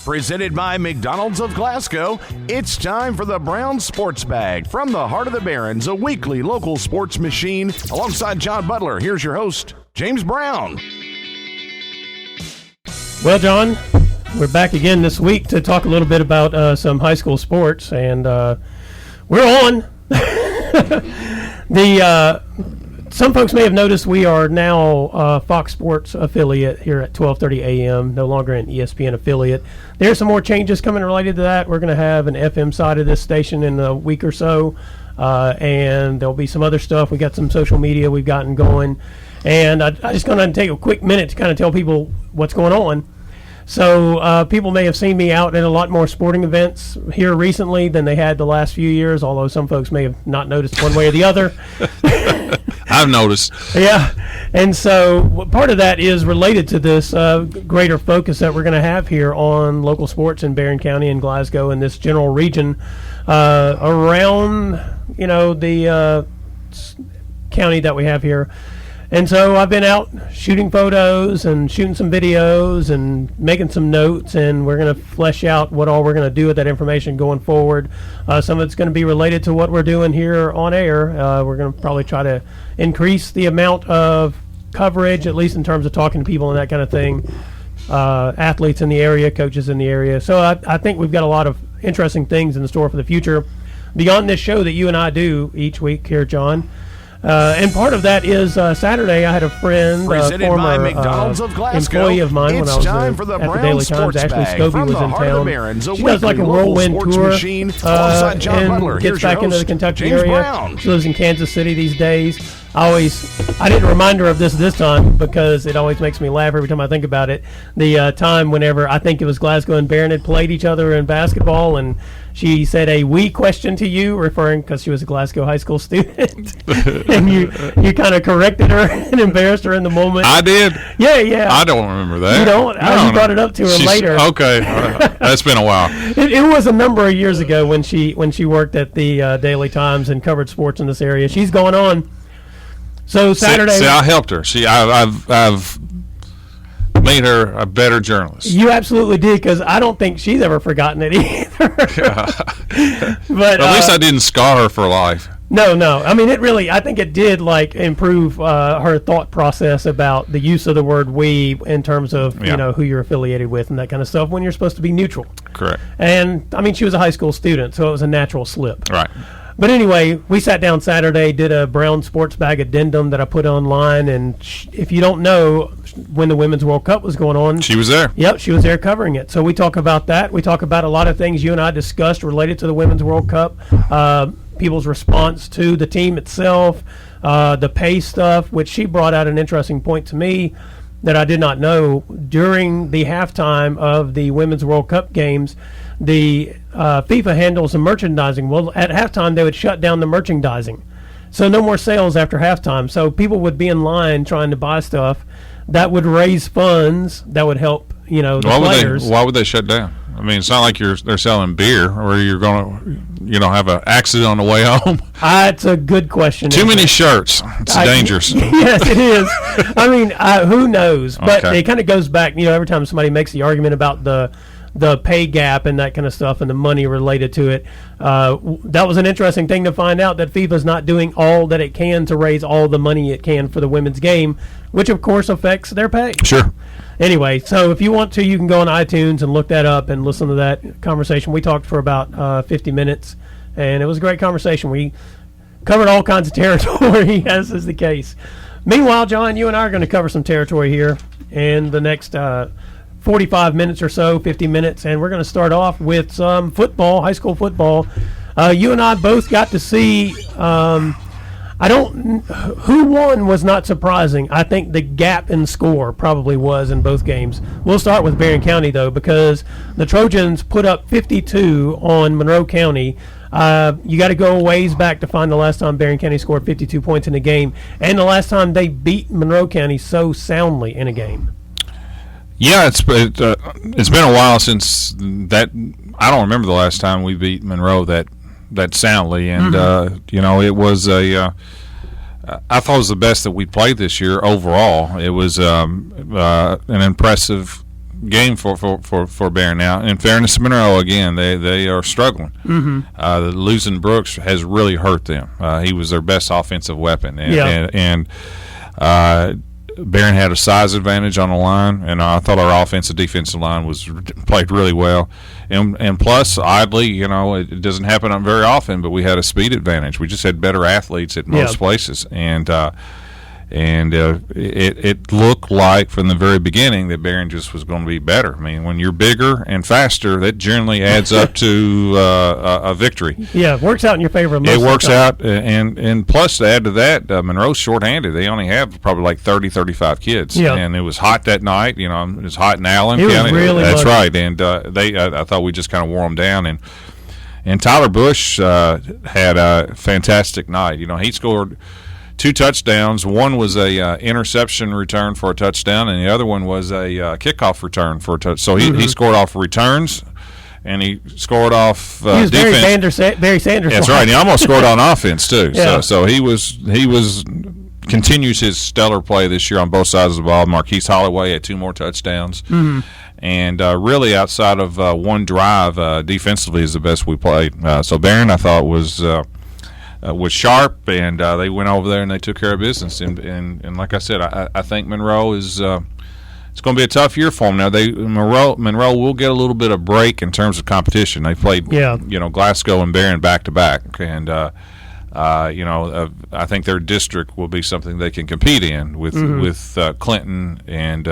Presented by McDonald's of Glasgow, it's time for the Brown Sports Bag. From the heart of the Barrens, a weekly local sports machine. Alongside John Butler, here's your host, James Brown. Well, John, we're back again this week to talk a little bit about some high school sports, and we're on. Some folks may have noticed we are now a Fox Sports affiliate here at 12:30 a.m., no longer an ESPN affiliate. There's some more changes coming related to that. We're going to have an FM side of this station in a week or so, and there'll be some other stuff. We got some social media we've gotten going, and I just going to take a quick minute to kind of tell people what's going on. So people may have seen me out in a lot more sporting events here recently than they had the last few years, although some folks may have not noticed one way or the other. I've noticed. Yeah, and so part of that is related to this greater focus that we're going to have here on local sports in Barren County and Glasgow and this general region around, the county that we have here. And so I've been out shooting photos and shooting some videos and making some notes, and we're going to flesh out what all we're going to do with that information going forward. Some of it's going to be related to what we're doing here on air. We're going to probably try to increase the amount of coverage, at least in terms of talking to people and that kind of thing, athletes in the area, coaches in the area. So I think we've got a lot of interesting things in the store for the future beyond this show that you and I do each week here, John. And part of that is Saturday I had a friend, former employee of mine when I was at the Daily Times. Ashley Scobie was in town. She does like a whirlwind tour and gets back into the Kentucky area. She lives in Kansas City these days. I didn't remind her of this time because it always makes me laugh every time I think about it. The time whenever I think it was Glasgow and Barren had played each other in basketball, and she said a "we" question to you, referring because she was a Glasgow high school student, and you kind of corrected her and embarrassed her in the moment. I did. Yeah. I don't remember that. You don't? You brought it up to her later. Okay, that's been a while. It was a number of years ago when she worked at the Daily Times and covered sports in this area. She's going on. So Saturday, see, I helped her. I've made her a better journalist. You absolutely did, because I don't think she's ever forgotten it either. But at least I didn't scar her for life. No. I mean, I think it did improve her thought process about the use of the word "we" in terms of who you're affiliated with and that kind of stuff when you're supposed to be neutral. Correct. And I mean, she was a high school student, so it was a natural slip. Right. But anyway, we sat down Saturday, did a Brown Sports Bag addendum that I put online, and if you don't know, when the Women's World Cup was going on, she was there. Yep, she was there covering it. So we talk about that. We talk about a lot of things you and I discussed related to the Women's World Cup, people's response to the team itself, the pay stuff, which she brought out an interesting point to me that I did not know. During the halftime of the Women's World Cup games, the FIFA handles the merchandising. Well, at halftime, they would shut down the merchandising. So no more sales after halftime. So people would be in line trying to buy stuff that would raise funds that would help, the players. Why would they shut down? I mean, it's not like they're selling beer or you're going to, have an accident on the way home. It's a good question. Too many shirts. It's dangerous. Yes, it is. I mean, who knows? But it kind of goes back, every time somebody makes the argument about the pay gap and that kind of stuff and the money related to it. That was an interesting thing to find out, that FIFA's not doing all that it can to raise all the money it can for the women's game, which of course affects their pay. Sure. Anyway, so if you want to, you can go on iTunes and look that up and listen to that conversation. We talked for about 50 minutes, and it was a great conversation. We covered all kinds of territory, as is the case. Meanwhile, John, you and I are going to cover some territory here in the next 45 minutes or so, 50 minutes, and we're going to start off with some football, high school football. You and I both got to see, who won was not surprising. I think the gap in score probably was in both games. We'll start with Barren County, though, because the Trojans put up 52 on Monroe County. You got to go a ways back to find the last time Barren County scored 52 points in a game, and the last time they beat Monroe County so soundly in a game. Yeah, it's been a while since that. I don't remember the last time we beat Monroe that soundly, and it was I thought it was the best that we played this year overall. It was an impressive game for Barren. Now, in fairness to Monroe, again, they are struggling. Losing Brooks has really hurt them. He was their best offensive weapon, and Barren had a size advantage on the line, and I thought our offensive defensive line played really well. And plus, oddly, it doesn't happen very often, but we had a speed advantage. We just had better athletes at most places, and it looked like from the very beginning that Barren just was going to be better. I mean, when you're bigger and faster, that generally adds up to a victory. Yeah, it works out in your favor. It works out, and plus to add to that, Monroe's shorthanded. They only have probably like 30, 35 kids. Yeah. And it was hot that night. It was hot in Allen County. Really That's right. And I thought we just kind of wore them down. And Tyler Bush had a fantastic night. He scored 2 touchdowns. One was a interception return for a touchdown, and the other one was a kickoff return for a touchdown. So he scored off returns, and he scored off he was defense. Barry Sanders. That's right. And he almost scored on offense too. Yeah. So he continues his stellar play this year on both sides of the ball. Marquise Holloway had 2 more touchdowns. And really, outside of one drive, defensively is the best we played. So Barren, I thought, was sharp, and they went over there and they took care of business. And like I said, I think Monroe is it's going to be a tough year for them. Now Monroe will get a little bit of break in terms of competition. They played Glasgow and Barren back to back, and I think their district will be something they can compete in with Clinton and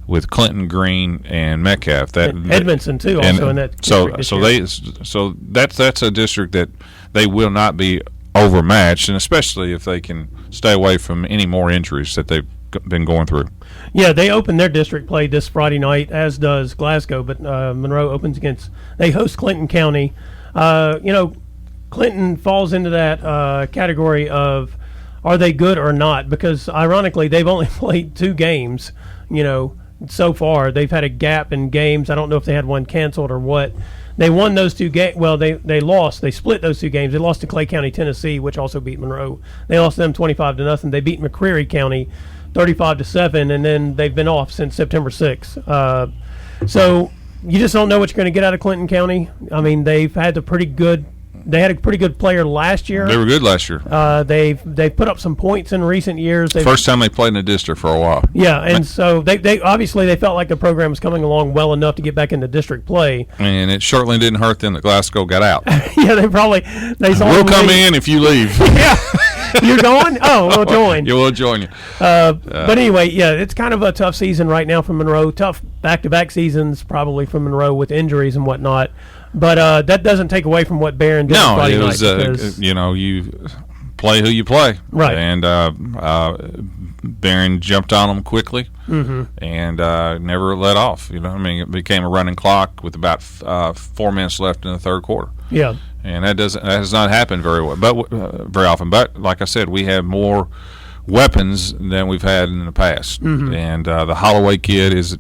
with Clinton, Green, and Metcalf. Edmondson too, also in that district. So that's a district that they will not be overmatched, and especially if they can stay away from any more injuries that they've been going through. Yeah, they open their district play this Friday night, as does Glasgow, but Monroe they host Clinton County. Clinton falls into that category of are they good or not, because ironically they've only played 2 games, so far. They've had a gap in games. I don't know if they had one canceled or what. They won those 2 games. Well, they lost. They split those 2 games. They lost to Clay County, Tennessee, which also beat Monroe. They lost them 25-0. They beat McCreary County 35-7, and then they've been off since September 6th. So you just don't know what you're going to get out of Clinton County. I mean, they had a pretty good player last year. They were good last year. They've put up some points in recent years. First time they played in the district for a while. Yeah, and so they obviously they felt like the program was coming along well enough to get back into district play. And it certainly didn't hurt them that Glasgow got out. Yeah, they saw we'll come in if you leave. Yeah. You're going? Oh, we'll join. Yeah, we'll join you. But anyway, yeah, it's kind of a tough season right now for Monroe. Tough back-to-back seasons probably for Monroe with injuries and whatnot. But that doesn't take away from what Barren did Friday night. You play who you play. Right. And Barren jumped on them quickly and never let off. It became a running clock with about 4 minutes left in the third quarter. Yeah. And that has not happened very often. But like I said, we have more weapons than we've had in the past. And the Holloway kid is,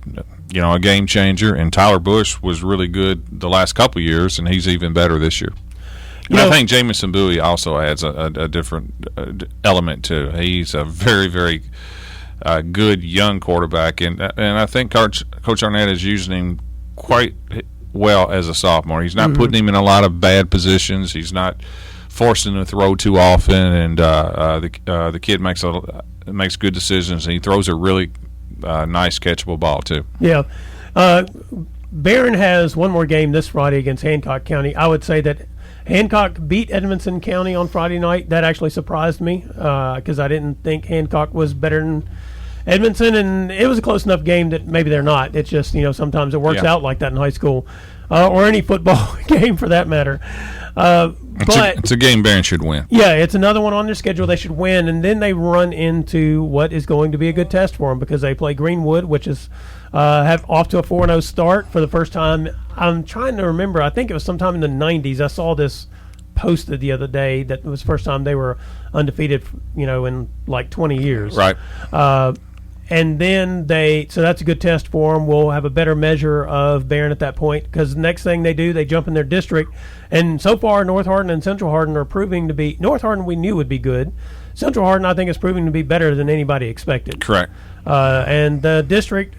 a game changer. And Tyler Bush was really good the last couple of years, and he's even better this year. And I think Jamison Bowie also adds a different element too. He's a very, very good young quarterback, and I think Coach Arnett is using him quite well as a sophomore. He's not putting him in a lot of bad positions. He's not forcing him to throw too often, and the kid makes good decisions, and he throws a really nice catchable ball too. Yeah. Barren has one more game this Friday against Hancock County. I would say that Hancock beat Edmondson County on Friday night. That actually surprised me because I didn't think Hancock was better than Edmondson, and it was a close enough game that maybe they're not. It's just, sometimes it works out like that in high school or any football game for that matter. But it's a game Barren should win. Yeah, it's another one on their schedule they should win, and then they run into what is going to be a good test for them because they play Greenwood, which is have off to a 4-0 start for the first time. I'm trying to remember. I think it was sometime in the 90s. I saw this posted the other day that it was the first time they were undefeated, in like 20 years. Right. And then so that's a good test for them. We'll have a better measure of Barren at that point because the next thing they do, they jump in their district. And so far, North Hardin and Central Hardin are proving to be – North Hardin we knew would be good. Central Hardin I think is proving to be better than anybody expected. Correct. And the district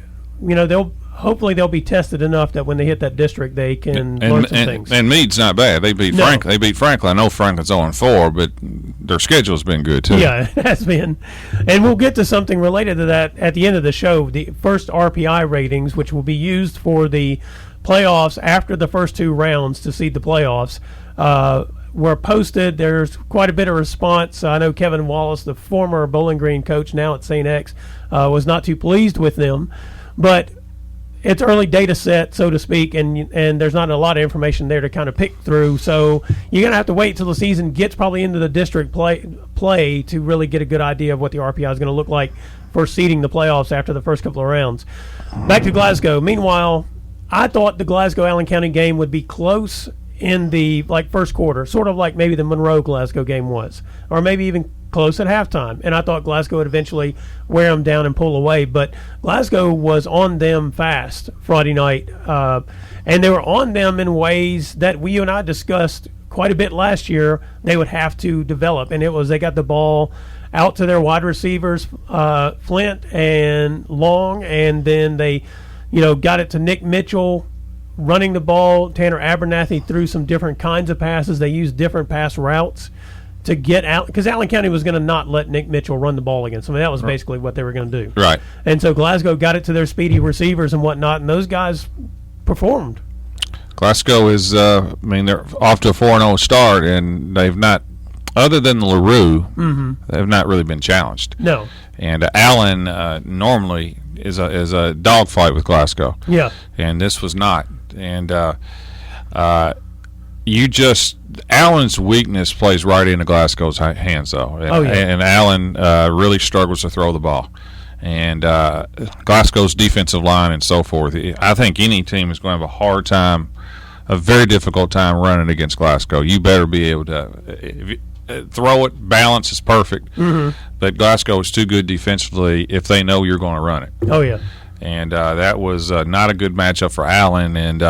hopefully they'll be tested enough that when they hit that district, they can learn some things. And Meade's not bad. They beat Franklin. They beat Franklin. I know Franklin's 0-4, but their schedule's been good too. Yeah, it has been. And we'll get to something related to that at the end of the show. The first RPI ratings, which will be used for the playoffs after the first 2 rounds to seed the playoffs, were posted. There's quite a bit of response. I know Kevin Wallace, the former Bowling Green coach, now at St. X, was not too pleased with them, but it's early data set, so to speak, and there's not a lot of information there to kind of pick through. So you're going to have to wait till the season gets probably into the district play to really get a good idea of what the RPI is going to look like for seeding the playoffs after the first couple of rounds. Back to Glasgow. Meanwhile, I thought the Glasgow-Allen County game would be close in the first quarter, sort of like maybe the Monroe-Glasgow game was, or maybe even close at halftime, and I thought Glasgow would eventually wear them down and pull away, but Glasgow was on them fast Friday night, and they were on them in ways that you and I discussed quite a bit last year they would have to develop, and it was they got the ball out to their wide receivers, Flint and Long, and then they got it to Nick Mitchell running the ball. Tanner Abernathy threw some different kinds of passes. They used different pass routes to get out, because Allen County was going to not let Nick Mitchell run the ball against them. That was basically what they were going to do. Right. And so Glasgow got it to their speedy receivers and whatnot, and those guys performed. Glasgow is, they're off to a 4-0 start, and they've not, other than LaRue, they've not really been challenged. No. And Allen normally is a dogfight with Glasgow. Yeah. And this was not. And Allen's weakness plays right into Glasgow's hands, though. And Allen really struggles to throw the ball. And Glasgow's defensive line and so forth, I think any team is going to have a very difficult time running against Glasgow. You better be able to throw it. Balance is perfect. But Glasgow is too good defensively if they know you're going to run it. Oh, yeah. And that was not a good matchup for Allen. And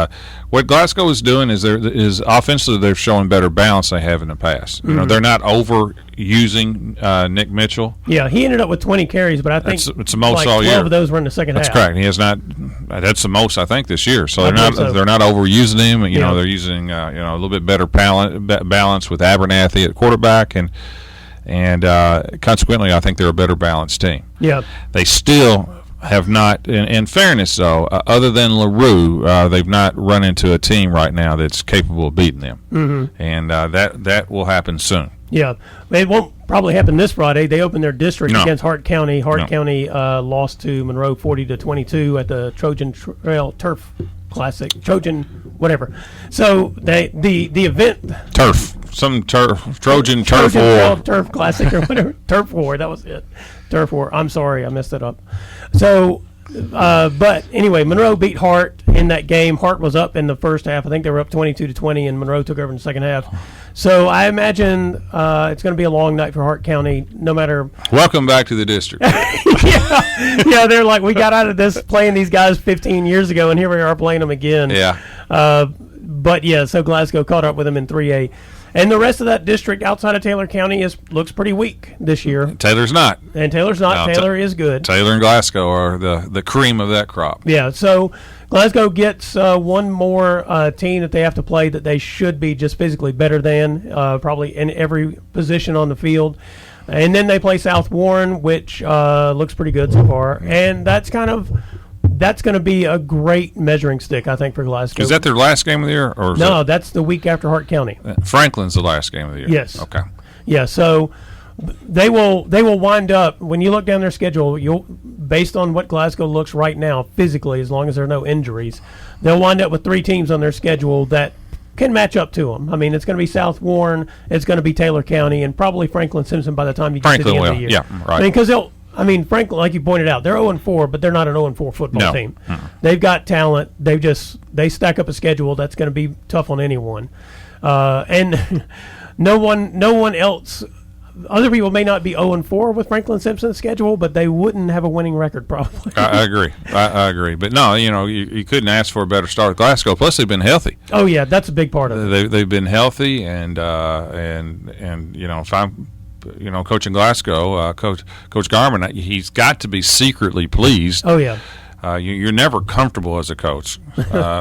what Glasgow is doing is offensively they're showing better balance than they have in the past. They're not overusing Nick Mitchell. Yeah, he ended up with 20 carries, but I think it's the most all year. 12 of those were in the second half. That's correct. He has not. That's the most I think this year. So they're not overusing him. They're using a little bit better balance with Abernathy at quarterback and consequently I think they're a better balanced team. Yeah, they still have not, in fairness though, other than LaRue, they've not run into a team right now that's capable of beating them. And that will happen soon. Yeah, it won't probably happen this Friday. They open their district against Hart County. Hart County lost to Monroe 40-22 at the Trojan Trail Turf Classic. Trojan, whatever. So the event Trojan Turf War, Turf Classic or whatever, Turf War. That was it. Turf War. I'm sorry, I messed it up. So, but anyway, Monroe beat Hart in that game. Hart was up in the first half. I think they were up 22-20, and Monroe took over in the second half. So I imagine it's going to be a long night for Hart County. No matter. Welcome back to the district. yeah, they're like, we got out of this playing these guys 15 years ago, and here we are playing them again. Yeah. But yeah, so Glasgow caught up with them in 3A. And the rest of that district outside of Taylor County looks pretty weak this year. Taylor's not. And Taylor's not. No, Taylor is good. Taylor and Glasgow are the cream of that crop. Yeah, so Glasgow gets one more team that they have to play that they should be just physically better than, probably in every position on the field. And then they play South Warren, which looks pretty good so far. And that's going to be a great measuring stick, I think, for Glasgow. Is that their last game of the year? No, that's the week after Hart County. Franklin's the last game of the year. Yes. Okay. Yeah, so they will wind up, when you look down their schedule, based on what Glasgow looks right now physically, as long as there are no injuries, they'll wind up with 3 teams on their schedule that can match up to them. I mean, it's going to be South Warren, it's going to be Taylor County, and probably Franklin Simpson by the time you get to the end of the year. Yeah, right. I mean, Franklin, like you pointed out, they're 0-4, but they're not an 0-4 football team. They've got talent. They stack up a schedule that's going to be tough on anyone. And no one else. Other people may not be 0-4 with Franklin Simpson's schedule, but they wouldn't have a winning record probably. I agree. I agree. But no, you couldn't ask for a better start with Glasgow. Plus, they've been healthy. Oh yeah, that's a big part of it. They've been healthy, and if I'm coaching Glasgow, Coach Garman, he's got to be secretly pleased. Oh yeah. You're never comfortable as a coach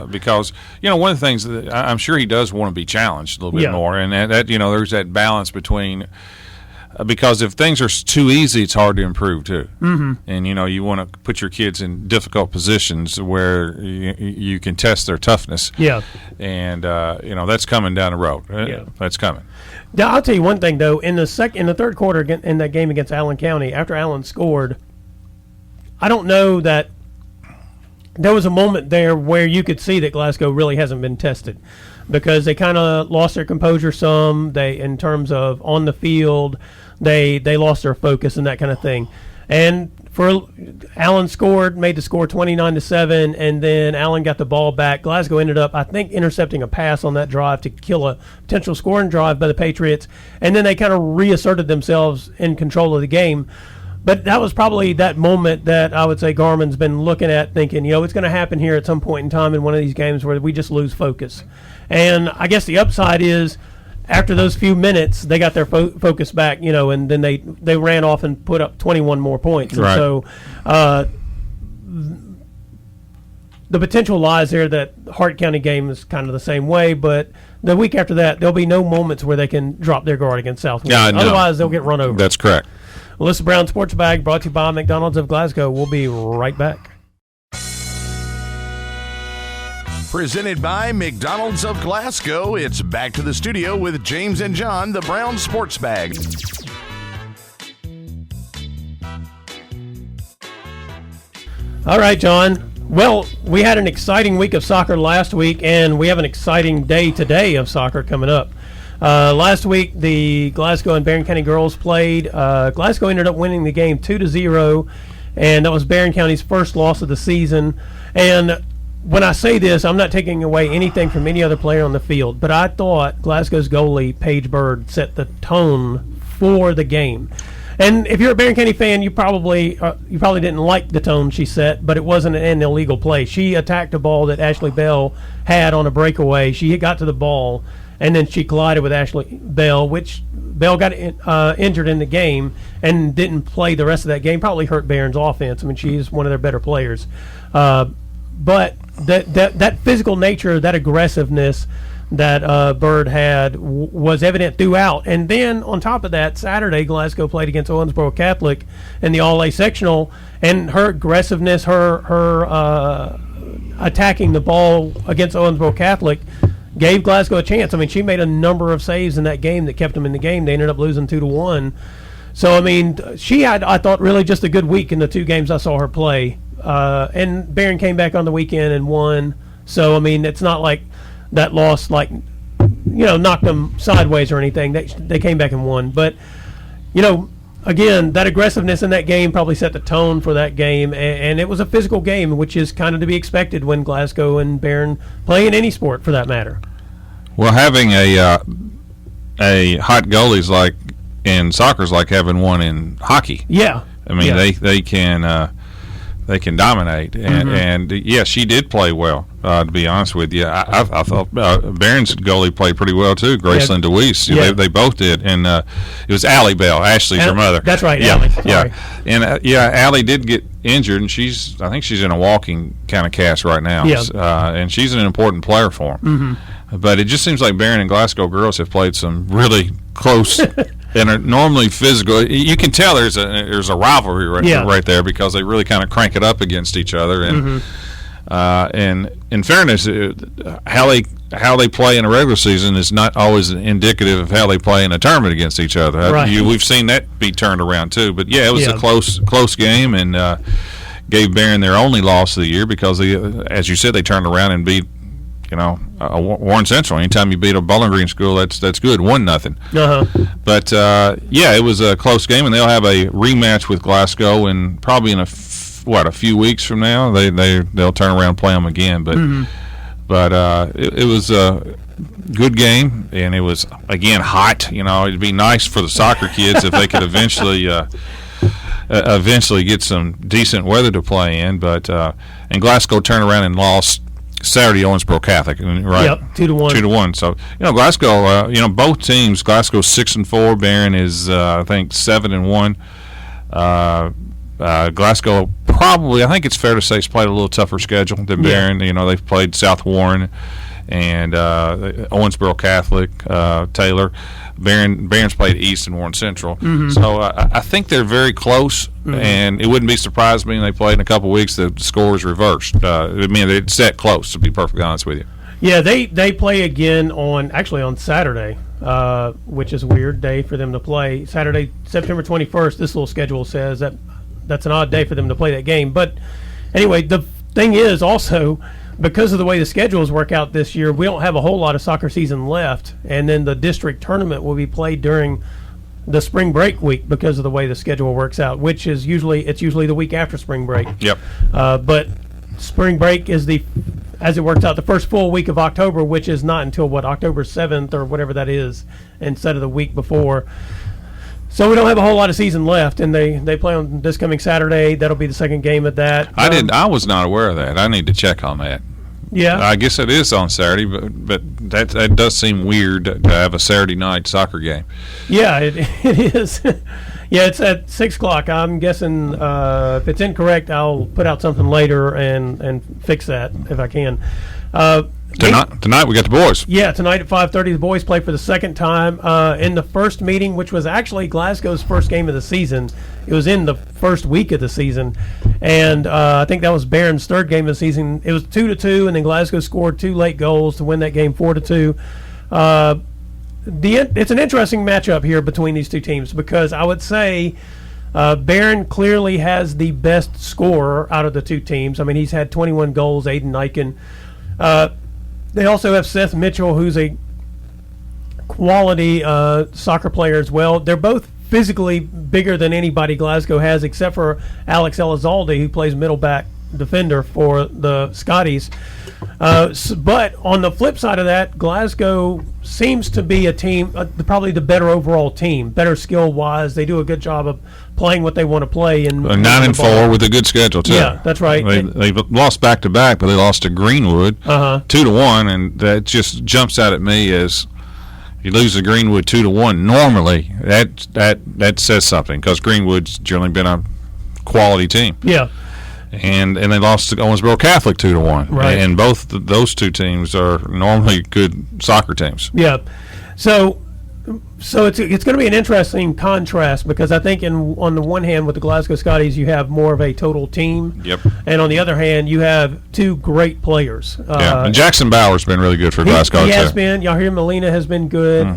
because one of the things that I'm sure he does want to be challenged a little bit more, and that there's that balance between because if things are too easy, it's hard to improve too. Mm-hmm. And you want to put your kids in difficult positions where you can test their toughness. Yeah, and that's coming down the road. Yeah, that's coming. Now, I'll tell you one thing though. In the third quarter in that game against Allen County, after Allen scored, I don't know that. There was a moment there where you could see that Glasgow really hasn't been tested because they kind of lost their composure some. In terms of on the field, they lost their focus and that kind of thing. And Allen made the score 29-7, and then Allen got the ball back. Glasgow ended up, I think, intercepting a pass on that drive to kill a potential scoring drive by the Patriots, and then they kind of reasserted themselves in control of the game. But that was probably that moment that I would say Garmin's been looking at thinking, it's going to happen here at some point in time in one of these games where we just lose focus. And I guess the upside is after those few minutes, they got their focus back, and then they ran off and put up 21 more points. Right. And so the potential lies there that the Hart County game is kind of the same way, but the week after that, there'll be no moments where they can drop their guard against Southwest. Yeah, no. Otherwise, they'll get run over. That's correct. Well, this is Brown Sports Bag brought to you by McDonald's of Glasgow. We'll be right back. Presented by McDonald's of Glasgow, it's back to the studio with James and John, the Brown Sports Bag. All right, John. Well, we had an exciting week of soccer last week, and we have an exciting day today of soccer coming up. Last week, the Glasgow and Barren County girls played. Glasgow ended up winning the game 2-0, and that was Barren County's first loss of the season. And when I say this, I'm not taking away anything from any other player on the field, but I thought Glasgow's goalie, Paige Bird, set the tone for the game. And if you're a Barren County fan, you probably didn't like the tone she set, but it wasn't an illegal play. She attacked a ball that Ashley Bell had on a breakaway. She got to the ball, and then she collided with Ashley Bell, which Bell got injured in the game and didn't play the rest of that game. Probably hurt Barron's offense. I mean, she's one of their better players. But that physical nature, that aggressiveness that Bird had was evident throughout. And then on top of that, Saturday, Glasgow played against Owensboro Catholic in the All-A sectional, and her aggressiveness, her attacking the ball against Owensboro Catholic gave Glasgow a chance. I mean, she made a number of saves in that game that kept them in the game. They ended up losing 2-1. So, I mean, she had, I thought, really just a good week in the two games I saw her play. And Barron came back on the weekend and won. So, I mean, it's not like that loss, knocked them sideways or anything. They came back and won. But, again, that aggressiveness in that game probably set the tone for that game. And it was a physical game, which is kind of to be expected when Glasgow and Barron play in any sport, for that matter. Well, having a hot goalie is like in soccer is like having one in hockey. Yeah. I mean, they can dominate, and yeah, she did play well. To be honest with you, I thought Barron's goalie played pretty well too. Graceland DeWeese, they both did, and it was Allie Bell. Ashley's her mother. That's right. Yeah, Allie. yeah, and Allie did get injured, and I think she's in a walking kind of cast right now. Yeah. And she's an important player for them. But it just seems like Barron and Glasgow girls have played some really close. And are normally physical. You can tell there's a rivalry right there because they really kind of crank it up against each other. And in fairness, how they play in a regular season is not always indicative of how they play in a tournament against each other. Right. We've seen that be turned around too. But yeah, it was a close game and gave Barron their only loss of the year because as you said, they turned around and beat. Warren Central. Anytime you beat a Bowling Green school, that's good. 1-0. But it was a close game, and they'll have a rematch with Glasgow, and probably in a few weeks from now, they'll turn around and play them again. But it was a good game, and it was again hot. It'd be nice for the soccer kids if they could eventually get some decent weather to play in. But and Glasgow turned around and lost Saturday, Owensboro Catholic, right? Yep, 2-1. 2-1. So Glasgow. Both teams. Glasgow's 6-4. Barron is I think 7-1. Glasgow probably, I think it's fair to say, has played a little tougher schedule than Barren. You know, they've played South Warren and Owensboro Catholic, Taylor. Barron's played East and Warren Central. So I think they're very close, and it wouldn't be surprised me when they played in a couple weeks the score is reversed. I mean, it's set close, to be perfectly honest with you. Yeah, they play again on Saturday, which is a weird day for them to play. Saturday, September 21st, this little schedule says that's an odd day for them to play that game. But anyway, the thing is also, because of the way the schedules work out this year, we don't have a whole lot of soccer season left, and then the district tournament will be played during the spring break week because of the way the schedule works out, which is usually the week after spring break. Yep. But spring break is as it works out, the first full week of October, which is not until October 7th or whatever that is, instead of the week before. So we don't have a whole lot of season left, and they play on this coming Saturday. That'll be the second game of that. I was not aware of that. I need to check on that. Yeah, I guess it is on Saturday, but that does seem weird to have a Saturday night soccer game. Yeah, it is. Yeah, it's at 6:00. I'm guessing if it's incorrect, I'll put out something later and fix that if I can. Tonight we got the boys. Yeah, tonight at 5:30, the boys play for the second time in the first meeting, which was actually Glasgow's first game of the season. It was in the first week of the season, and I think that was Barron's third game of the season. It was 2-2, and then Glasgow scored 2 late goals to win that game 4-2. It's an interesting matchup here between these two teams because I would say Barren clearly has the best scorer out of the two teams. I mean, he's had 21 goals, Aiden Eichen. They also have Seth Mitchell, who's a quality soccer player as well. They're both physically bigger than anybody Glasgow has, except for Alex Elizalde, who plays middle back defender for the Scotties. But on the flip side of that, Glasgow seems to be a team, probably the better overall team, better skill-wise. They do a good job of playing what they want to play. And 9-4 with a good schedule, too. Yeah, that's right. They've lost back-to-back, but they lost to Greenwood 2-1, and that just jumps out at me as you lose to Greenwood 2-1. Normally, that says something because Greenwood's generally been a quality team. Yeah. And they lost to Owensboro Catholic 2-1. Right. And both those two teams are normally good soccer teams. Yeah. So it's going to be an interesting contrast because I think on the one hand with the Glasgow Scotties you have more of a total team. Yep. And on the other hand you have two great players. And Jackson Bauer's been really good for Glasgow. He has been. Yahir Molina has been good.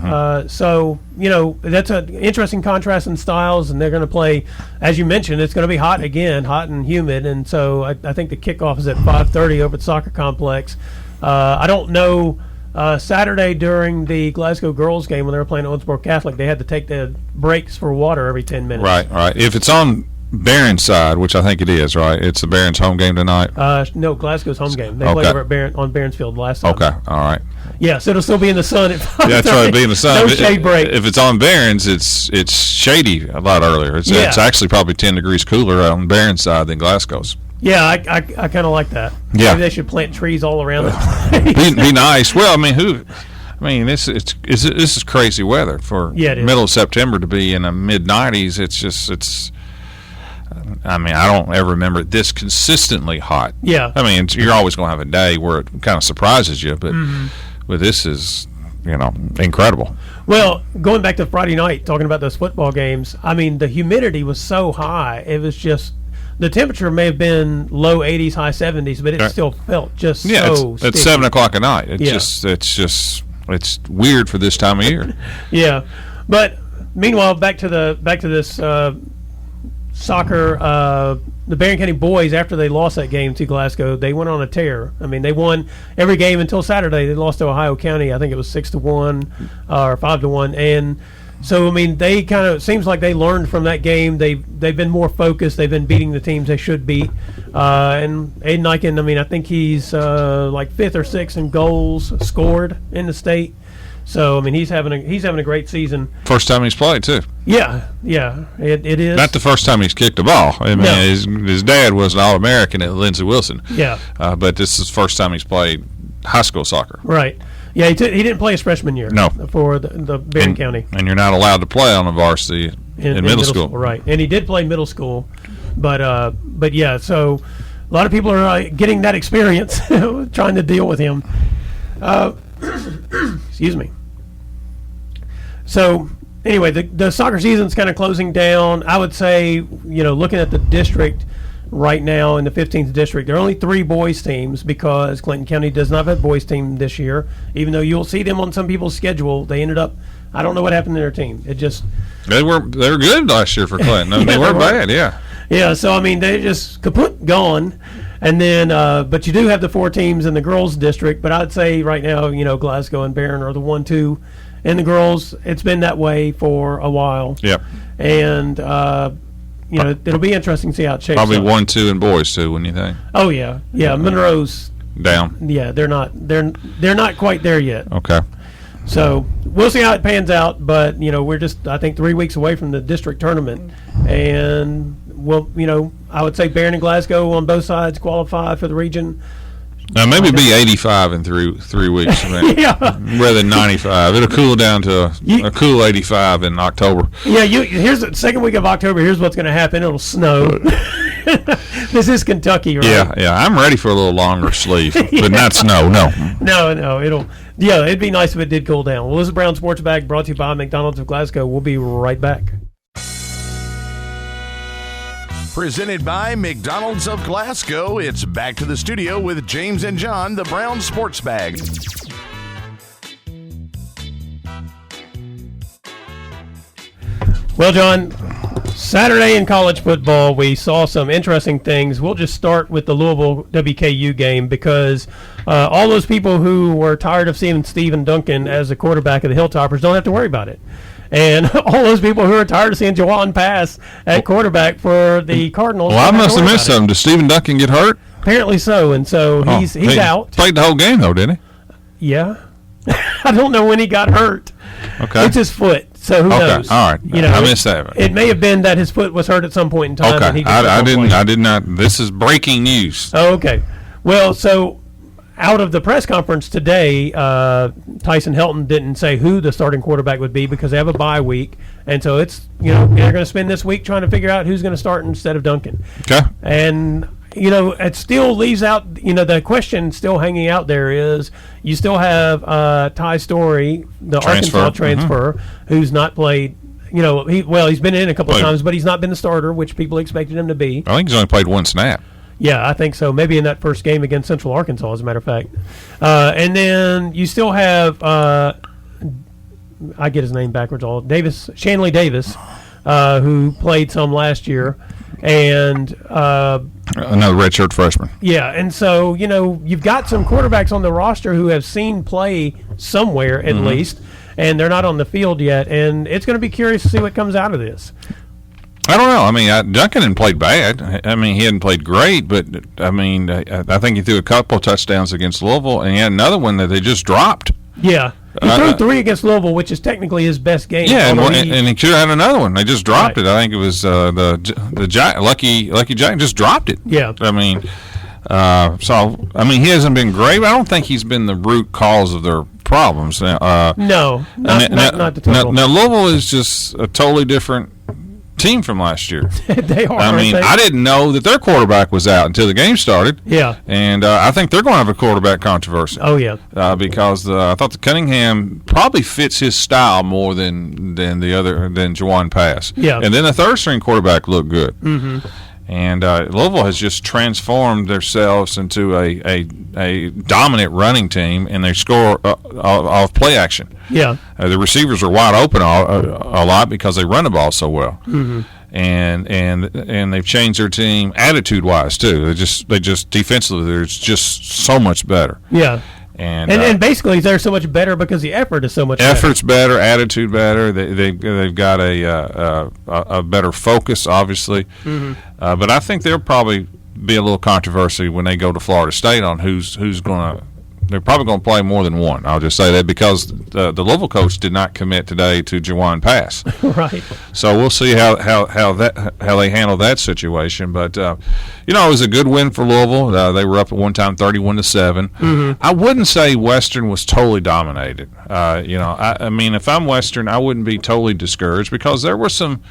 So that's an interesting contrast in styles, and they're going to play, as you mentioned, it's going to be hot again, hot and humid, and so I think the kickoff is at 5:30 over at the soccer complex. I don't know. Saturday during the Glasgow girls game when they were playing Owensboro Catholic, they had to take the breaks for water every 10 minutes. Right. If it's on Barron's side, which I think it is, right? It's the Barron's home game tonight? No, Glasgow's home game. They played over on Barron's Field last time. Okay, all right. Yeah, so it'll still be in the sun at 5:30. Yeah, that's right, it'll be in the sun. No shade break. If it's on Barron's, it's shady a lot earlier. It's actually probably 10 degrees cooler on Barron's side than Glasgow's. Yeah, I kind of like that. Yeah. Maybe they should plant trees all around the place. Be nice. Well, this is crazy weather for middle of September to be in the mid-90s. I don't ever remember it this consistently hot. Yeah. You're always going to have a day where it kind of surprises you, but this is, incredible. Well, going back to Friday night, talking about those football games, the humidity was so high. It was just, the temperature may have been low 80s, high 70s, but it still felt just so sticky. It's 7 o'clock at night. It's weird for this time of year. Yeah. But meanwhile, back to this soccer, the Barren County boys, after they lost that game to Glasgow, they went on a tear. They won every game until Saturday. They lost to Ohio County. I think it was 6-1 or 5-1, and so they kind of, seems like they learned from that game. They've been more focused. They've been beating the teams they should beat. And Aiden Eichen, I think he's like 5th or 6th in goals scored in the state. So he's having a great season. First time he's played too. Yeah, it is. Not the first time he's kicked a ball. No. His dad was an All-American at Lindsey Wilson. Yeah. But this is the first time he's played high school soccer. Right. Yeah, he didn't play his freshman year. No. For the Barren County. And you're not allowed to play on the varsity in middle school. Right. And he did play middle school. But yeah, so a lot of people are getting that experience trying to deal with him. Excuse me. So anyway, the soccer season's kind of closing down. I would say, looking at the district right now in the 15th district, there are only 3 boys teams because Clinton County does not have a boys team this year. Even though you'll see them on some people's schedule, they ended up. I don't know what happened to their team. It just they were good last year for Clinton. I mean, they weren't bad. Yeah. Yeah. So I mean, they just kaput gone. And then, but you do have the 4 teams in the girls' district. But I'd say right now, Glasgow and Barren are the 1-2 in the girls. It's been that way for a while. Yep. And it'll be interesting to see how it shapes Probably up. 1-2 in boys too. When you think? Oh yeah. Monroe's down. Yeah, they're not quite there yet. Okay. So we'll see how it pans out. But we're just, I think, 3 weeks away from the district tournament, and I would say Barren and Glasgow on both sides qualify for the region. Now maybe be 85 in 3 weeks, yeah, rather than 95. It'll cool down to a cool 85 in October. Yeah, here's the second week of October. Here's what's going to happen. It'll snow. This is Kentucky, right? Yeah. I'm ready for a little longer sleeve, but not snow. No. It'd be nice if it did cool down. Well, this is Brown Sports Bag brought to you by McDonald's of Glasgow. We'll be right back. Presented by McDonald's of Glasgow, it's back to the studio with James and John, the Brown Sports Bag. Well, John, Saturday in college football, we saw some interesting things. We'll just start with the Louisville WKU game because all those people who were tired of seeing Stephen Duncan as the quarterback of the Hilltoppers don't have to worry about it. And all those people who are tired of seeing Jawan pass at quarterback for the Cardinals. Well, I must have missed something. Did Stephen Duncan get hurt? Apparently so, and so he's out. Played the whole game, though, didn't he? Yeah. I don't know when he got hurt. Okay. It's his foot, so who knows? All right. I missed that. It may have been that his foot was hurt at some point in time. Okay. And he I did not. This is breaking news. Oh, okay. Well, so out of the press conference today, Tyson Helton didn't say who the starting quarterback would be because they have a bye week, and so it's they're going to spend this week trying to figure out who's going to start instead of Duncan. Okay. And it still leaves out the question still hanging out there is you still have Ty Story, the Arkansas transfer, who's not played. He's been in a couple of times, but he's not been the starter, which people expected him to be. I think he's only played one snap. Yeah, I think so. Maybe in that first game against Central Arkansas, as a matter of fact. And then you still have, I get his name backwards all, Shanley Davis, who played some last year. And another redshirt freshman. Yeah, and so, you've got some quarterbacks on the roster who have seen play somewhere at least, and they're not on the field yet. And it's going to be curious to see what comes out of this. I don't know. I mean, Duncan hadn't played bad. I mean, he hadn't played great, but I mean, I think he threw a couple touchdowns against Louisville, and he had another one that they just dropped. Yeah, he threw 3 against Louisville, which is technically his best game. Yeah, and he should have had another one. They just dropped it. I think it was the Lucky Jack just dropped it. Yeah, I mean, he hasn't been great. But I don't think he's been the root cause of their problems. No, not the total. Now Louisville is just a totally different team from last year. They are. I mean, I didn't know that their quarterback was out until the game started. Yeah. And I think they're going to have a quarterback controversy. Oh, yeah. Because I thought the Cunningham probably fits his style more than Jawan Pass. Yeah. And then the third string quarterback looked good. Mm-hmm. And Louisville has just transformed themselves into a dominant running team, and they score off play action. Yeah, the receivers are wide open a lot because they run the ball so well. Mm-hmm. And they've changed their team attitude wise too. They just defensively they're just so much better. Yeah. And basically they're so much better because the effort is so much better. Effort's better, attitude better. They've got a better focus, obviously. Mm-hmm. But I think there'll probably be a little controversy when they go to Florida State on who's going to. They're probably going to play more than one. I'll just say that because the Louisville coach did not commit today to Jawan Pass. Right. So we'll see how they handle that situation. But it was a good win for Louisville. They were up at one time 31-7. Mm-hmm. I wouldn't say Western was totally dominated. I mean, if I'm Western, I wouldn't be totally discouraged because there were some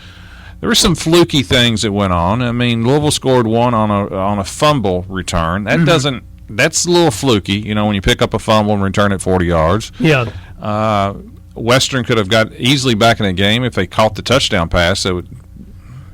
there were some fluky things that went on. I mean, Louisville scored one on a fumble return. That doesn't. That's a little fluky, when you pick up a fumble and return it 40 yards. Yeah. Western could have got easily back in the game if they caught the touchdown pass.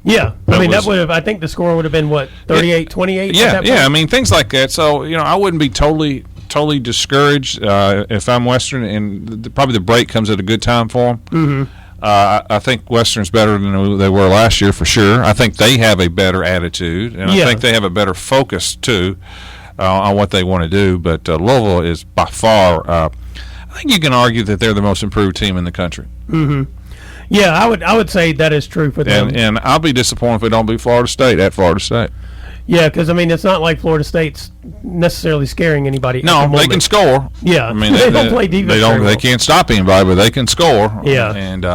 Yeah, that would have. I think the score would have been 38-28. Yeah. I mean, things like that. So I wouldn't be totally discouraged if I'm Western, and probably the break comes at a good time for them. Mm-hmm. I think Western's better than they were last year for sure. I think they have a better attitude, and I think they have a better focus too on what they want to do. But Louisville is by far. I think you can argue that they're the most improved team in the country. Mm-hmm. Yeah, I would say that is true for them. And I'll be disappointed if they don't beat Florida State at Florida State. Yeah, because it's not like Florida State's necessarily scaring anybody. No, they can score. Yeah, I mean they don't play defense. They can't stop anybody, but they can score. Yeah, and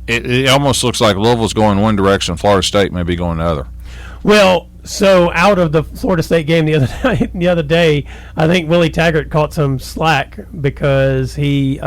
it almost looks like Louisville's going one direction, Florida State may be going the other. Well, so out of the Florida State game the other day, I think Willie Taggart caught some slack because he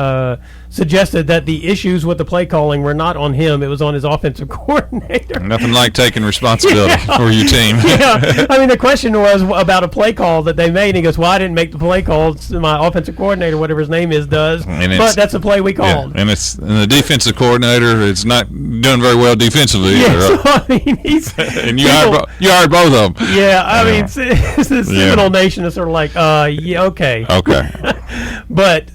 suggested that the issues with the play calling were not on him; it was on his offensive coordinator. Nothing like taking responsibility for your team. Yeah, I mean the question was about a play call that they made. And he goes, "Well, I didn't make the play call. My offensive coordinator, whatever his name is, does. But that's a play we called." Yeah, and the defensive coordinator is not doing very well defensively. Yeah, either, so, I mean he's and you hired both of them. Yeah, I mean, the Seminole Nation is sort of like, okay. Okay. But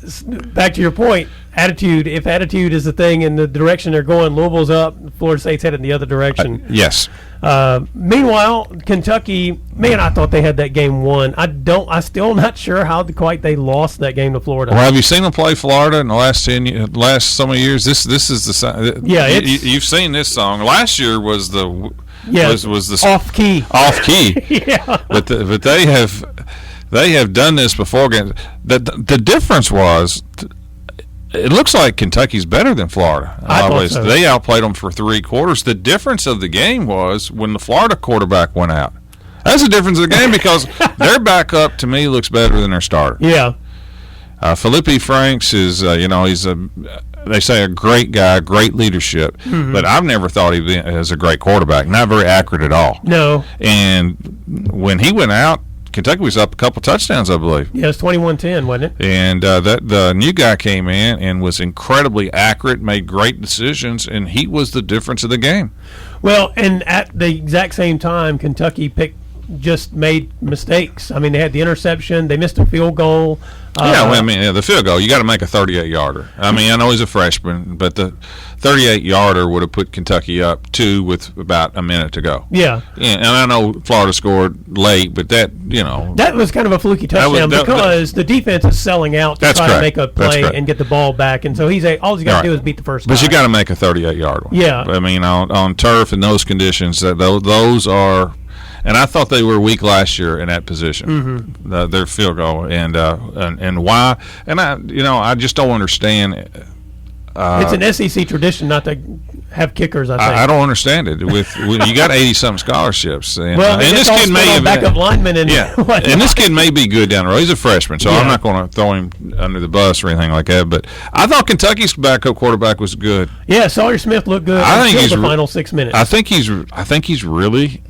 back to your point, attitude. If attitude is the thing in the direction they're going, Louisville's up, Florida State's headed in the other direction. Yes. Meanwhile, Kentucky, man, I thought they had that game won. I'm still not sure how quite they lost that game to Florida. Well, have you seen them play Florida in the last so many years? This is the song. Yeah, you've seen this song. Last year was the was the off key. Off key. Yeah. But they have done this before. The difference was. It looks like Kentucky's better than Florida. I thought so. They outplayed them for 3 quarters. The difference of the game was when the Florida quarterback went out. That's the difference of the game because their backup, to me, looks better than their starter. Yeah. Felipe Franks is, he's they say a great guy, great leadership, but I've never thought he was a great quarterback. Not very accurate at all. No. And when he went out, Kentucky was up a couple touchdowns, I believe. Yeah, it was 21-10, wasn't it? And the new guy came in and was incredibly accurate, made great decisions, and he was the difference of the game. Well, and at the exact same time, Kentucky just made mistakes. I mean, they had the interception. They missed a field goal. The field goal, you got to make a 38-yarder. I mean, I know he's a freshman, but the 38-yarder would have put Kentucky up 2 with about a minute to go. Yeah. And I know Florida scored late, but that was kind of a fluky touchdown because the defense is selling out to try to make a play and get the ball back. And so all he's got to do is beat the first guy. But you got to make a 38-yard one. Yeah. I mean, on turf in those conditions, those are – and I thought they were weak last year in that position, their field goal, and why? And I just don't understand. It's an SEC tradition not to have kickers. I think I don't understand it. With you got 80-something scholarships, and this kid may have backup linemen and and this kid may be good down the road. He's a freshman, so I'm not going to throw him under the bus or anything like that. But I thought Kentucky's backup quarterback was good. Yeah, Sawyer Smith looked good. I think he's the final 6 minutes. I think he's really.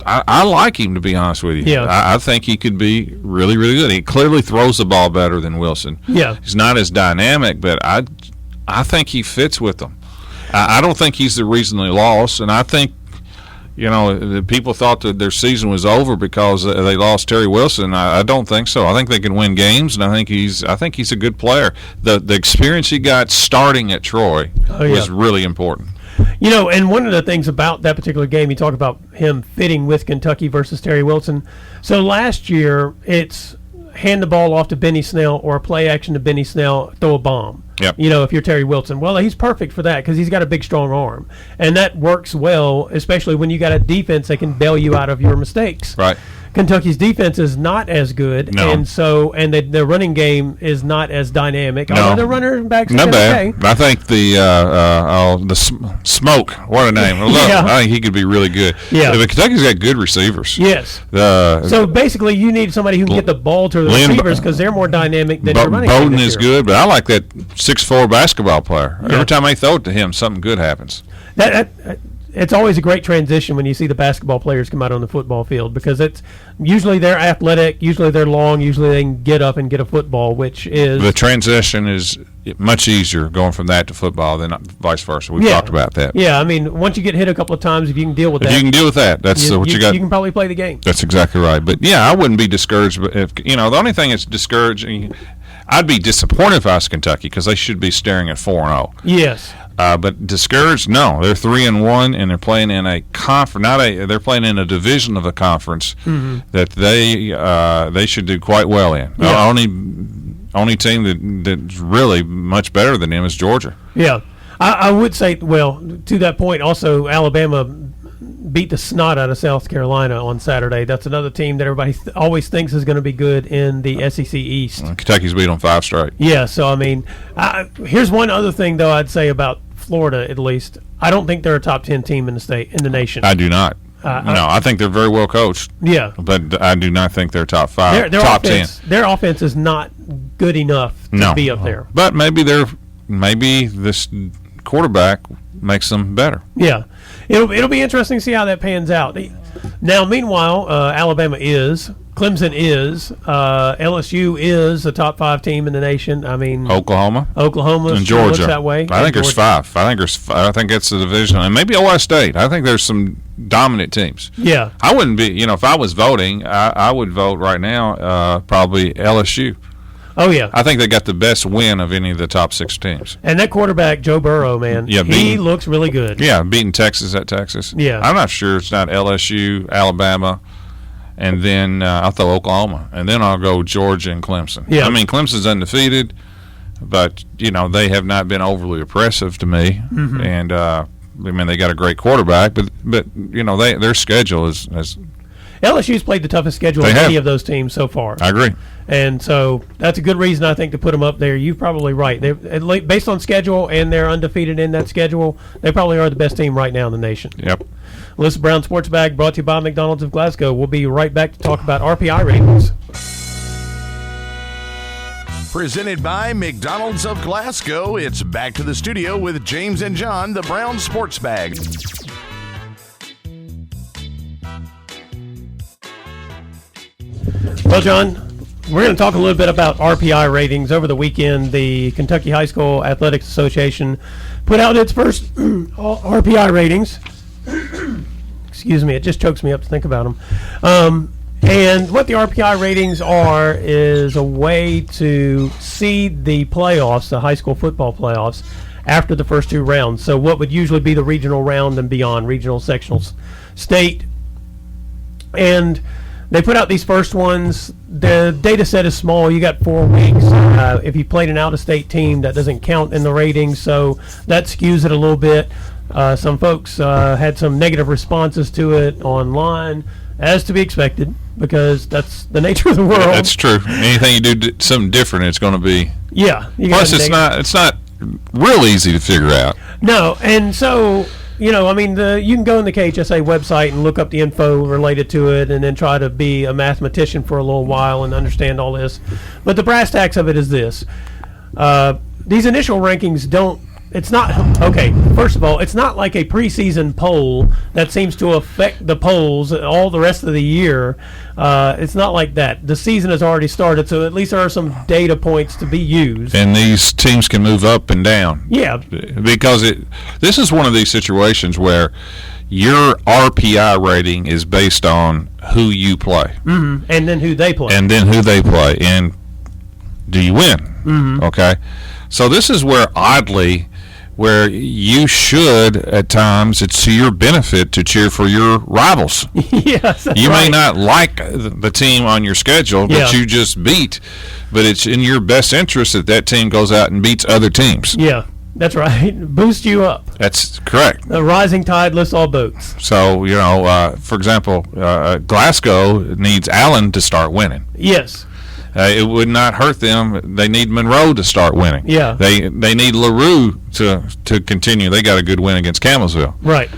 I like him, to be honest with you. Yeah. I think he could be really, really good. He clearly throws the ball better than Wilson. Yeah. He's not as dynamic, but I think he fits with them. I don't think he's the reason they lost, and I think, the people thought that their season was over because they lost Terry Wilson. I don't think so. I think they can win games, and I think he's a good player. The experience he got starting at Troy was really important. And one of the things about that particular game, you talk about him fitting with Kentucky versus Terry Wilson. So last year, it's hand the ball off to Benny Snell or a play action to Benny Snell, throw a bomb. Yep. If you're Terry Wilson. Well, he's perfect for that because he's got a big, strong arm. And that works well, especially when you got a defense that can bail you out of your mistakes. Right. Kentucky's defense is not as good, No. and their running game is not as dynamic. No. Although their running backs Not are bad. okay. I think Smoke, what a name. Yeah. I think he could be really good. Yeah. But Kentucky's got good receivers. Yes. So Basically, you need somebody who can get the ball to the Lynn- receivers because they're more dynamic than your running Bowden game this is year. good, but I like that 6'4" basketball player. Yeah. Every time I throw it to him, something good happens. It's always a great transition when you see the basketball players come out on the football field because it's usually they're athletic, usually they're long, usually they can get up and get a football, which is The transition is much easier going from that to football than vice versa. We've talked about that. Yeah, I mean, once you get hit a couple of times, if you can deal with If that, you can deal with that, that's what you got. You can probably play the game. That's exactly right. But yeah, I wouldn't be discouraged. But if the only thing that's discouraging, I'd be disappointed if I was Kentucky because they should be staring at 4-0. Yes. But discouraged? No, they're 3-1, and they're playing in a conference. They're playing in a division of a conference that they should do quite well in. Yeah. The only team that's really much better than them is Georgia. Yeah, I would say. Well, to that point, also Alabama beat the snot out of South Carolina on Saturday. That's another team that everybody always thinks is going to be good in the SEC East. Kentucky's beat them 5 straight. Yeah, so I mean, here's one other thing though I'd say about Florida. At least I don't think they're a top 10 team in the nation. I do not. No, I think they're very well coached. Yeah, but I do not think they're top 5, their top offense, 10. Their offense is not good enough to be up there. But maybe this quarterback makes them better. Yeah, it'll be interesting to see how that pans out. Now, meanwhile, Alabama is, Clemson is, LSU is a top 5 team in the nation. I mean, Oklahoma and Georgia looks that way. I think there's 5. I think it's the division, and maybe Ohio State. I think there's some dominant teams. Yeah, I wouldn't be. If I was voting, I would vote right now probably LSU. Oh yeah, I think they got the best win of any of the top 6 teams. and that quarterback Joe Burrow, man, he looks really good. Yeah, beating Texas at Texas. Yeah, I'm not sure it's not LSU, Alabama, and then I'll throw Oklahoma, and then I'll go Georgia and Clemson. Yeah, I mean Clemson's undefeated, but they have not been overly oppressive to me, and I mean they got a great quarterback, but their schedule is LSU's played the toughest schedule of any of those teams so far. I agree. And so that's a good reason, I think, to put them up there. You're probably right. Based on schedule, and they're undefeated in that schedule, they probably are the best team right now in the nation. Yep. Well, this is Brown Sports Bag, brought to you by McDonald's of Glasgow. We'll be right back to talk about RPI ratings. Presented by McDonald's of Glasgow, it's back to the studio with James and John, the Brown Sports Bag. Well, John, we're going to talk a little bit about RPI ratings. Over the weekend, the Kentucky High School Athletics Association put out its first RPI ratings. Excuse me, it just chokes me up to think about them. And what the RPI ratings are is a way to seed the playoffs, the high school football playoffs, after the first 2 rounds. So what would usually be the regional round and beyond, regional, sectional, state. And they put out these first ones. The data set is small. You got 4 weeks. If you played an out-of-state team, that doesn't count in the ratings, so that skews it a little bit. Some folks had some negative responses to it online, as to be expected, because that's the nature of the world. That's true. Anything you do something different, it's going to be. Yeah. Plus, it's not real easy to figure out. No, and so. You can go in the KHSA website and look up the info related to it and then try to be a mathematician for a little while and understand all this. But the brass tacks of it is this. These initial rankings first of all, it's not like a preseason poll that seems to affect the polls all the rest of the year. It's not like that. The season has already started, so at least there are some data points to be used. And these teams can move up and down. Yeah. Because this is one of these situations where your RPI rating is based on who you play. Mm-hmm. And then who they play. And do you win? Mm-hmm. Okay. So this is where you should, at times, it's to your benefit to cheer for your rivals. Yes, that's you right. may not like the team on your schedule that you just beat, but it's in your best interest that team goes out and beats other teams. Yeah. That's right. Boost you up. That's correct. The rising tide lifts all boats. So, for example, Glasgow needs Allen to start winning. Yes. It would not hurt them. They need Monroe to start winning. Yeah. They need LaRue to continue. They got a good win against Campbellsville. Right.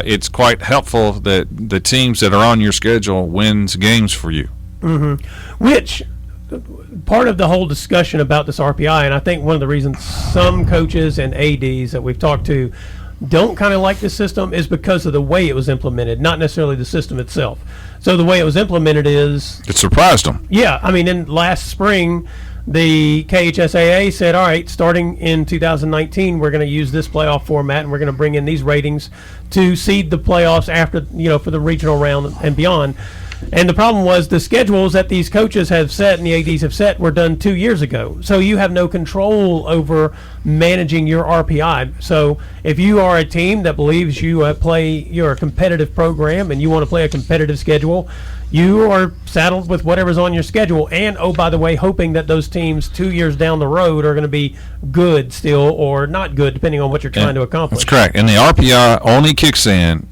It's quite helpful that the teams that are on your schedule wins games for you. Mm-hmm. Which part of the whole discussion about this RPI, and I think one of the reasons some coaches and ADs that we've talked to don't kind of like this system is because of the way it was implemented, not necessarily the system itself. So the way it was implemented is... It surprised them. Yeah. I mean, in last spring, the KHSAA said, all right, starting in 2019, we're going to use this playoff format, and we're going to bring in these ratings to seed the playoffs after, for the regional round and beyond. And the problem was the schedules that these coaches have set and the ADs have set were done 2 years ago. So you have no control over managing your RPI. So if you are a team that believes you're a competitive program and you want to play a competitive schedule, you are saddled with whatever's on your schedule. And, oh, by the way, hoping that those teams 2 years down the road are going to be good still or not good, depending on what you're trying to accomplish. That's correct. And the RPI only kicks in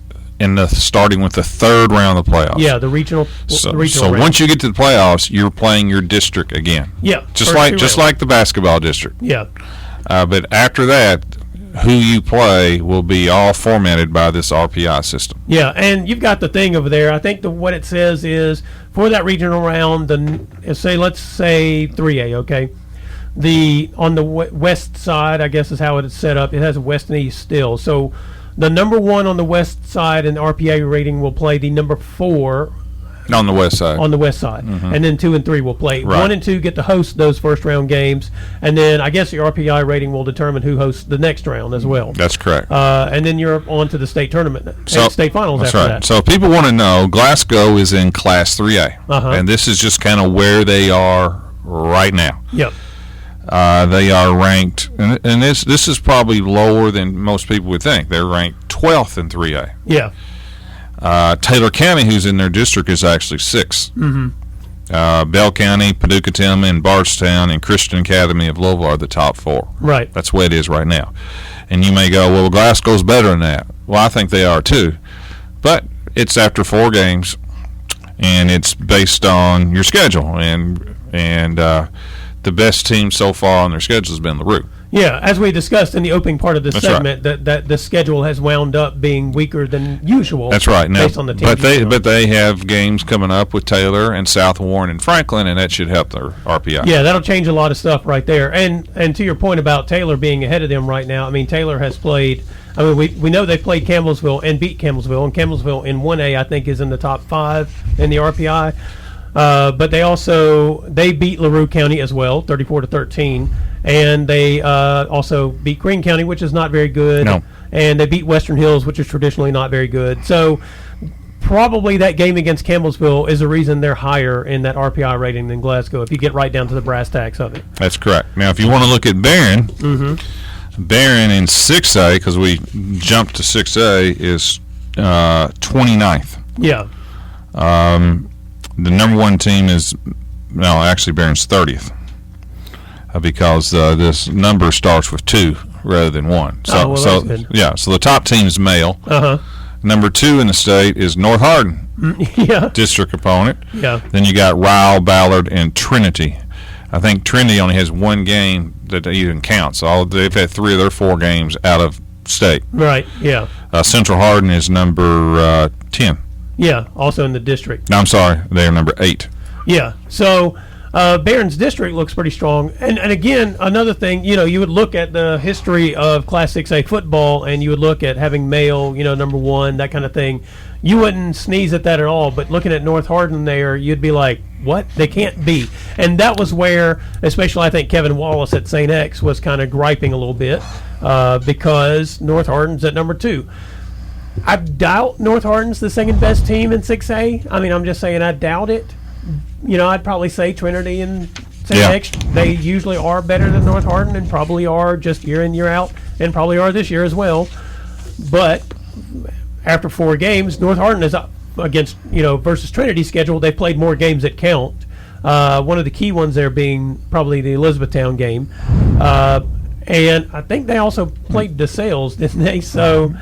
starting with the third round of the playoffs. Yeah, the regional. So round. Once you get to the playoffs, you're playing your district again. Yeah, just like the basketball district. Yeah. But after that, who you play will be all formatted by this RPI system. Yeah, and you've got the thing over there. I think what it says is for that regional round, let's say 3A, okay. On the west side, I guess is how it is set up. It has a west and east still. So the number 1 on the west side in the RPA rating will play the number 4 on the west side. Mm-hmm. And then 2 and 3 will play. Right. 1 and 2 get to host those first round games, and then I guess the RPI rating will determine who hosts the next round as well. That's correct. And then you're on to the state tournament and state finals that's after right. that. So people want to know, Glasgow is in Class 3A, and this is just kind of where they are right now. Yep. They are ranked, and this is probably lower than most people would think. They're ranked 12th in 3A. Yeah. Taylor County, who's in their district, is actually 6th. Mm-hmm. Bell County, Paducah, and Bardstown, and Christian Academy of Louisville are the top 4. Right. That's the way it is right now. And you may go, well, Glasgow's better than that. Well, I think they are too. But it's after 4 games, and it's based on your schedule. And the best team so far on their schedule has been LaRue. Yeah, as we discussed in the opening part of this That's segment, right. that the schedule has wound up being weaker than usual. That's right. Now, based on the teams but they have games coming up with Taylor and South Warren and Franklin, and that should help their RPI. Yeah, that'll change a lot of stuff right there. And to your point about Taylor being ahead of them right now, I mean, Taylor has played. I mean, we know they've played Campbellsville and beat Campbellsville, and Campbellsville in 1A I think is in the top 5 in the RPI. But they beat LaRue County as well, 34-13, and they also beat Greene County, which is not very good. No. And they beat Western Hills, which is traditionally not very good. So probably that game against Campbellsville is the reason they're higher in that RPI rating than Glasgow, if you get right down to the brass tacks of it. That's correct. Now, if you want to look at Barren, Barren in 6A, because we jumped to 6A, is 29th. Yeah. The number 1 team is, Barron's 30th, because this number starts with 2 rather than 1. So, that's good. Yeah, so the top team is male. Number 2 in the state is North Hardin, district opponent. Yeah. Then you got Ryle, Ballard, and Trinity. I think Trinity only has 1 game that even counts. They've had 3 of their 4 games out of state. Right, yeah. Central Hardin is number 10. Yeah, also in the district. No, I'm sorry, they are number 8. Yeah, so Barron's district looks pretty strong. And again, another thing, you would look at the history of Class 6A football, and you would look at having male, number 1, that kind of thing. You wouldn't sneeze at that at all, but looking at North Hardin there, you'd be like, what? They can't be. And that was where, especially I think Kevin Wallace at St. X was kind of griping a little bit because North Hardin's at number 2. I doubt North Hardin's the second best team in 6A. I mean, I'm just saying I doubt it. I'd probably say Trinity and St. X, they usually are better than North Hardin and probably are just year in, year out, and probably are this year as well. But after 4 games, North Hardin is up against, versus Trinity's schedule. They've played more games that count. One of the key ones there being probably the Elizabethtown game. And I think they also played DeSales, didn't they? So,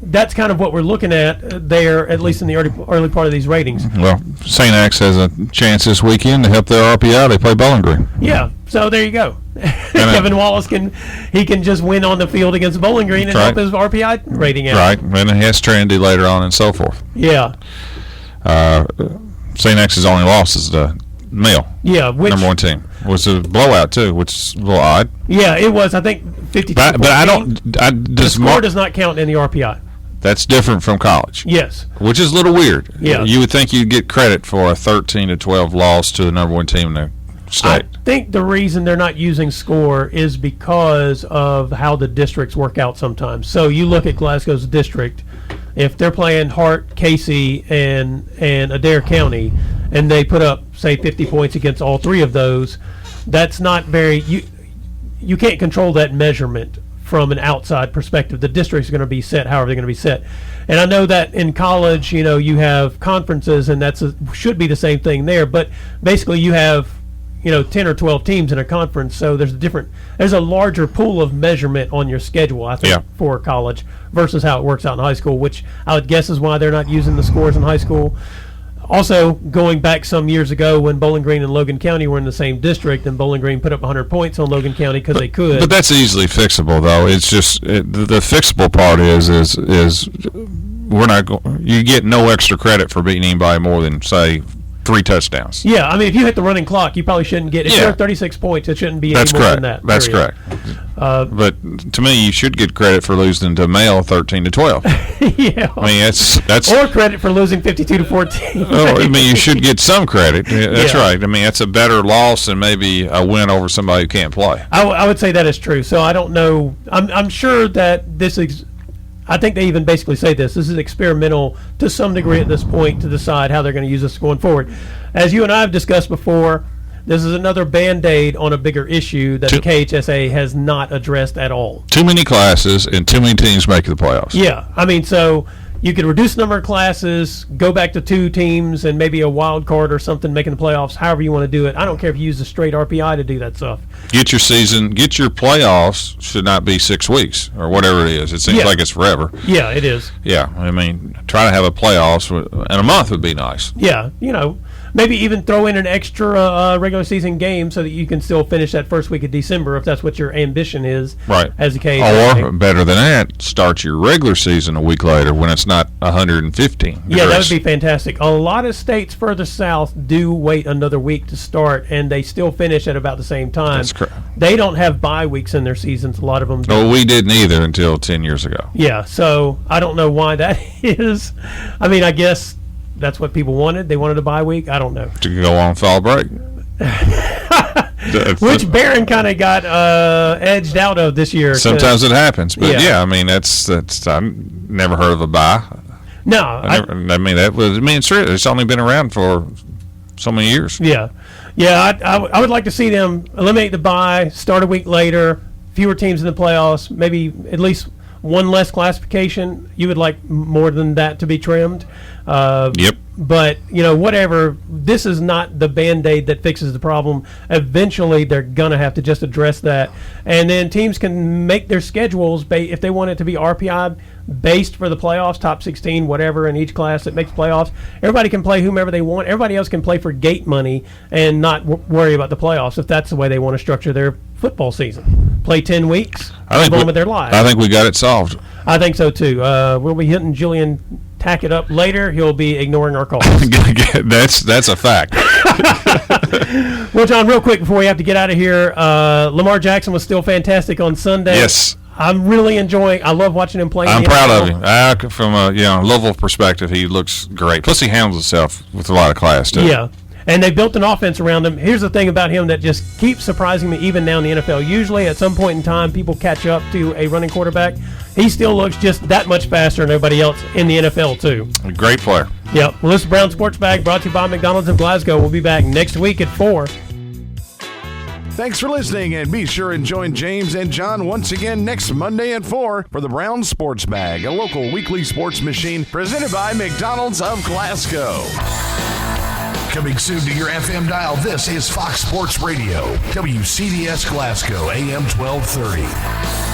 that's kind of what we're looking at there, at least in the early part of these ratings. Well, St. Axe has a chance this weekend to help their RPI. They play Bowling Green. Yeah, so there you go. Kevin Wallace can just win on the field against Bowling Green and help his RPI rating out. Right, and he has Trinity later on and so forth. Yeah. St. Axe's only loss is the male. Yeah, number one team. It was a blowout too, which is a little odd. Yeah, it was. I think 52. But I don't. The score does not count in the RPI. That's different from college. Yes. Which is a little weird. Yeah. You would think you'd get credit for a 13-12 loss to the number one team in the state. I think the reason they're not using score is because of how the districts work out sometimes. So you look at Glasgow's district. If they're playing Hart, Casey, and Adair County, and they put up, say, 50 points against all three of those, that's not very you can't control that measurement from an outside perspective. The district's going to be set however they're going to be set. And I know that in college, you have conferences, and should be the same thing there. But basically you have, 10 or 12 teams in a conference, so there's a larger pool of measurement on your schedule, I think, for college versus how it works out in high school, which I would guess is why they're not using the scores in high school. Also, going back some years ago when Bowling Green and Logan County were in the same district, and Bowling Green put up 100 points on Logan County because they could. But that's easily fixable, though. It's just the fixable part is we're not you get no extra credit for beating anybody more than, say, 3 touchdowns. Yeah, I mean, if you hit the running clock, you probably shouldn't get. If you're at 36 points, it shouldn't be That's any more correct. than that. That's period. correct. But to me, you should get credit for losing to male 13-12. Yeah. I mean, that's or credit for losing 52-14. Oh, I mean, you should get some credit. That's right. I mean, that's a better loss than maybe a win over somebody who can't play. I would say that is true. So I don't know. I'm sure that this is. I think they even basically say this is experimental to some degree at this point to decide how they're going to use this going forward. As you and I have discussed before, this is another Band-Aid on a bigger issue that the KHSA has not addressed at all. Too many classes and too many teams make the playoffs. Yeah. I mean, so you could reduce the number of classes, go back to 2 teams, and maybe a wild card or something making the playoffs, however you want to do it. I don't care if you use the straight RPI to do that stuff. Get your playoffs should not be 6 weeks or whatever it is. It seems like it's forever. Yeah, it is. Yeah, I mean, try to have a playoffs in a month would be nice. Yeah, maybe even throw in an extra regular season game so that you can still finish that first week of December if that's what your ambition is. Right. As a case. Or better than that, start your regular season a week later when it's not 115 degrees. Yeah, that would be fantastic. A lot of states further south do wait another week to start, and they still finish at about the same time. That's correct. They don't have bye weeks in their seasons. A lot of them do. No, we didn't either until 10 years ago. Yeah, so I don't know why that is. I mean, I guess that's what people wanted. They wanted a bye week. I don't know. To go on fall break. Which Barren kind of got edged out of this year. Sometimes it happens, but I mean that's I've never heard of a bye. No, it's only been around for so many years. Yeah, I would like to see them eliminate the bye, start a week later, fewer teams in the playoffs, maybe at least one less classification. You would like more than that to be trimmed. Yep. But, whatever, this is not the Band-Aid that fixes the problem. Eventually, they're going to have to just address that. And then teams can make their schedules, if they want it to be RPI-based for the playoffs, top 16, whatever, in each class that makes playoffs. Everybody can play whomever they want. Everybody else can play for gate money and not worry about the playoffs if that's the way they want to structure their football season. Play 10 weeks, move on with their lives. I think we got it solved. I think so, too. We'll be hitting Julian Tackett up later. He'll be ignoring our calls. That's a fact. Well, John, real quick before we have to get out of here, Lamar Jackson was still fantastic on Sunday. Yes. I'm really enjoying. I love watching him play. I'm proud of him. From a Louisville perspective, he looks great. Plus, he handles himself with a lot of class too. Yeah. And they built an offense around him. Here's the thing about him that just keeps surprising me even now in the NFL. Usually at some point in time, people catch up to a running quarterback. He still looks just that much faster than everybody else in the NFL, too. A great player. Yep. Well, this is Brown Sports Bag brought to you by McDonald's of Glasgow. We'll be back next week at 4. Thanks for listening, and be sure and join James and John once again next Monday at 4 for the Brown Sports Bag, a local weekly sports machine presented by McDonald's of Glasgow. Coming soon to your FM dial, this is Fox Sports Radio, WCDS Glasgow, AM 1230.